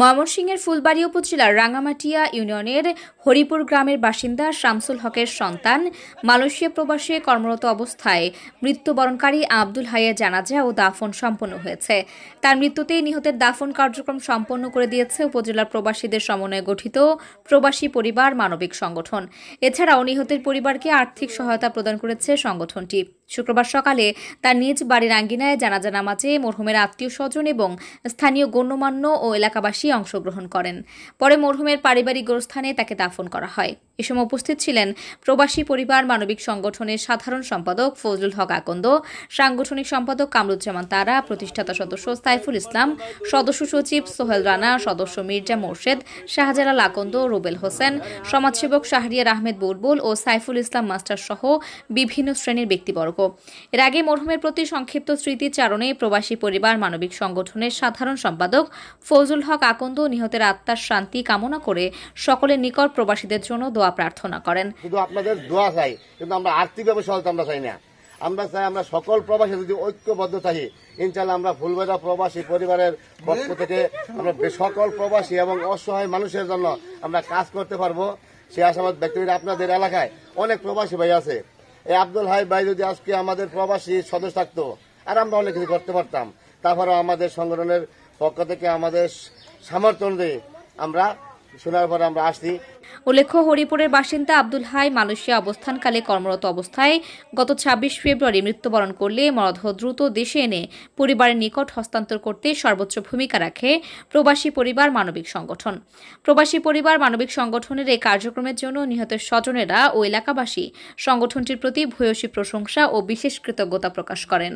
ময়মনসিংহের ফুলবাড়ী উপজেলার রাঙ্গামাটিয়া ইউনিয়নের হরিপুর গ্রামের বাসিন্দা শামসুল হকের সন্তান মালয়েশিয়া প্রবাসে কর্মরত অবস্থায় মৃত্যুবরণকারী আব্দুল হাইয়ের জানাজা ও দাফন সম্পন্ন হয়েছে। তার মৃত্যুতেই নিহতের দাফন কার্যক্রম সম্পন্ন করে দিয়েছে উপজেলার প্রবাসীদের সমন্বয়ে গঠিত প্রবাসী পরিবার মানবিক সংগঠন। এছাড়াও নিহতের পরিবারকে আর্থিক সহায়তা প্রদান করেছে সংগঠনটি। শুক্রবার সকালে তার নিজ বাড়ির আঙ্গিনায় জানাজা নামাজে মরহুমের আত্মীয়স্বজন এবং স্থানীয় গণ্যমান্য ও এলাকাবাসী অংশগ্রহণ করেন। পরে মরহুমের পারিবারিক গোরস্থানে তাকে দাফন করা হয়। এ সময় উপস্থিত ছিলেন প্রবাসী পরিবার মানবিক সংগঠনের সাধারণ সম্পাদক ফজলুল হক আকন্দ, সাংগঠনিক সম্পাদক কামরুজ্জামান তারা, প্রতিষ্ঠাতা সদস্য সাইফুল ইসলাম, সদস্য সচিব সোহেল রানা, সদস্য মির্জা মোর্শেদ, শাহজালাল আকন্দ, রুবেল হোসেন, সমাজসেবক শাহরিয়ার আহমেদ বুলবুল ও সাইফুল ইসলাম মাস্টার সহ বিভিন্ন শ্রেণীর ব্যক্তিবর্গ। এর আগে মরহুমের প্রতি সংক্ষিপ্ত স্মৃতিচারণে প্রবাসী পরিবার মানবিক সংগঠনের সাধারণ সম্পাদক ফজলুল হক আকন্দ নিহতের আত্মার শান্তি কামনা করে সকলের নিকট প্রবাসীদের জন্য দোয়া প্রার্থনা করেন। শুধু আপনাদের দোয়া চাই, কিন্তু আমরা আর্থিকভাবে সহায়তা আমরা চাই না। আমরা চাই আমরা সকল প্রবাসী যদি ঐক্যবদ্ধ থাকি, ইনশাআল্লাহ আমরা ফুলবাড়ী প্রবাসী পরিবারের পক্ষ থেকে আমরা সকল প্রবাসী এবং অসহায় মানুষের জন্য আমরা কাজ করতে পারবো। সে আশাবাদ ব্যক্ত করে আপনাদের এলাকায় অনেক প্রবাসী ভাই আছে। এই আব্দুল হাই ভাই যদি আজকে আমাদের প্রবাসী সদস্য থাকতো আর আমরা অনেক কিছু করতে পারতাম। তারপরেও আমাদের সংগঠনের পক্ষ থেকে আমাদের সামর্থ্য অনুযায়ী আমরা শোনার পরে আমরা আসছি। উল্লেখ্য, হরিপুরের বাসিন্দা আব্দুল হাই মালয়েশিয়া অবস্থানকালে কর্মরত অবস্থায় গত ২৬ ফেব্রুয়ারি মৃত্যুবরণ করলে মরদেহ দ্রুত দেশে এনে পরিবারের নিকট হস্তান্তর করতে সর্বোচ্চ ভূমিকা রাখে প্রবাসী পরিবার মানবিক সংগঠন। প্রবাসী পরিবার মানবিক সংগঠনের এই কার্যক্রমের জন্য নিহতের স্বজনেরা ও এলাকাবাসী সংগঠনটির প্রতি ভূয়সী প্রশংসা ও বিশেষ কৃতজ্ঞতা প্রকাশ করেন।